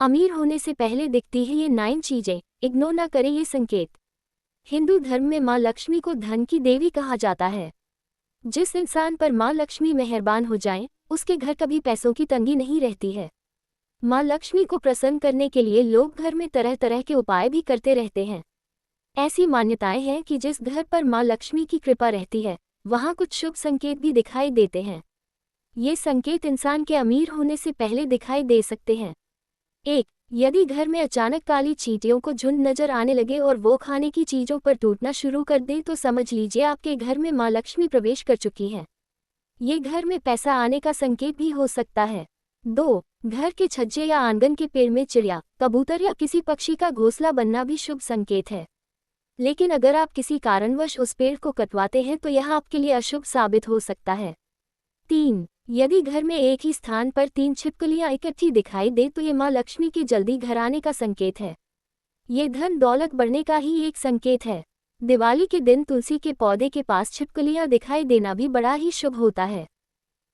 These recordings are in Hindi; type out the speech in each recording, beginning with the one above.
अमीर होने से पहले दिखती है ये 9 चीजें, इग्नोर ना करें ये संकेत। हिंदू धर्म में माँ लक्ष्मी को धन की देवी कहा जाता है। जिस इंसान पर माँ लक्ष्मी मेहरबान हो जाए, उसके घर कभी पैसों की तंगी नहीं रहती है। माँ लक्ष्मी को प्रसन्न करने के लिए लोग घर में तरह तरह के उपाय भी करते रहते हैं। ऐसी मान्यताएं हैं कि जिस घर पर माँ लक्ष्मी की कृपा रहती है, वहाँ कुछ शुभ संकेत भी दिखाई देते हैं। ये संकेत इंसान के अमीर होने से पहले दिखाई दे सकते हैं। 1. यदि घर में अचानक काली चींटियों को झुंड नजर आने लगे और वो खाने की चीजों पर टूटना शुरू कर दें तो समझ लीजिए आपके घर में माँ लक्ष्मी प्रवेश कर चुकी हैं। ये घर में पैसा आने का संकेत भी हो सकता है। 2. घर के छज्जे या आंगन के पेड़ में चिड़िया, कबूतर या किसी पक्षी का घोंसला बनना भी शुभ संकेत है। लेकिन अगर आप किसी कारणवश उस पेड़ को कटवाते हैं तो यह आपके लिए अशुभ साबित हो सकता है। 3. यदि घर में एक ही स्थान पर 3 छिपकलियां इकट्ठी दिखाई दे तो ये माँ लक्ष्मी के जल्दी घर आने का संकेत है। ये धन दौलत बढ़ने का ही एक संकेत है। दिवाली के दिन तुलसी के पौधे के पास छिपकलियां दिखाई देना भी बड़ा ही शुभ होता है।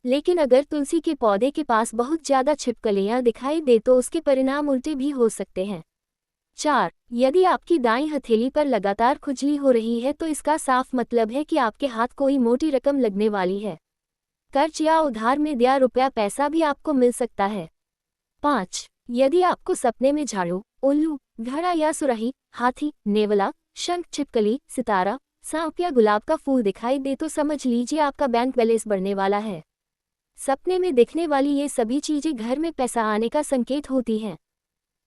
लेकिन अगर तुलसी के पौधे के पास बहुत ज्यादा छिपकलियां दिखाई दे तो उसके परिणाम उल्टे भी हो सकते हैं। 4. यदि आपकी दाईं हथेली पर लगातार खुजली हो रही है तो इसका साफ मतलब है कि आपके हाथ कोई मोटी रकम लगने वाली है। कर्ज या उधार में दिया रुपया पैसा भी आपको मिल सकता है। 5. यदि आपको सपने में झाड़ू, उल्लू, घड़ा या सुराही, हाथी, नेवला, शंख, छिपकली, सितारा, सांप या गुलाब का फूल दिखाई दे तो समझ लीजिए आपका बैंक बैलेंस बढ़ने वाला है। सपने में दिखने वाली ये सभी चीजें घर में पैसा आने का संकेत होती हैं।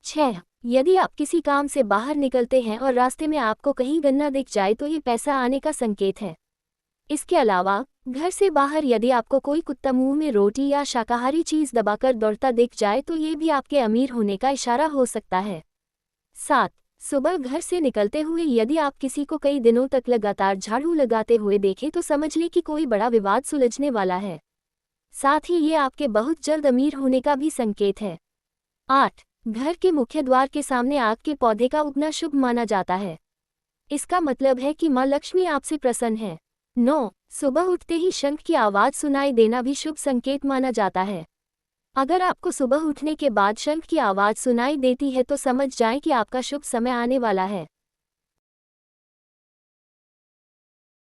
6. यदि आप किसी काम से बाहर निकलते हैं और रास्ते में आपको कहीं गन्ना दिख जाए तो ये पैसा आने का संकेत है। इसके अलावा घर से बाहर यदि आपको कोई कुत्ता मुंह में रोटी या शाकाहारी चीज दबाकर दौड़ता दिख जाए तो ये भी आपके अमीर होने का इशारा हो सकता है। 7. सुबह घर से निकलते हुए यदि आप किसी को कई दिनों तक लगातार झाड़ू लगाते हुए देखें तो समझ लें कि कोई बड़ा विवाद सुलझने वाला है। साथ ही ये आपके बहुत जल्द अमीर होने का भी संकेत है। 8. घर के मुख्य द्वार के सामने आग के पौधे का उगना शुभ माना जाता है। इसका मतलब है कि माँ लक्ष्मी आपसे प्रसन्न है। 9. सुबह उठते ही शंख की आवाज सुनाई देना भी शुभ संकेत माना जाता है। अगर आपको सुबह उठने के बाद शंख की आवाज सुनाई देती है तो समझ जाएं कि आपका शुभ समय आने वाला है।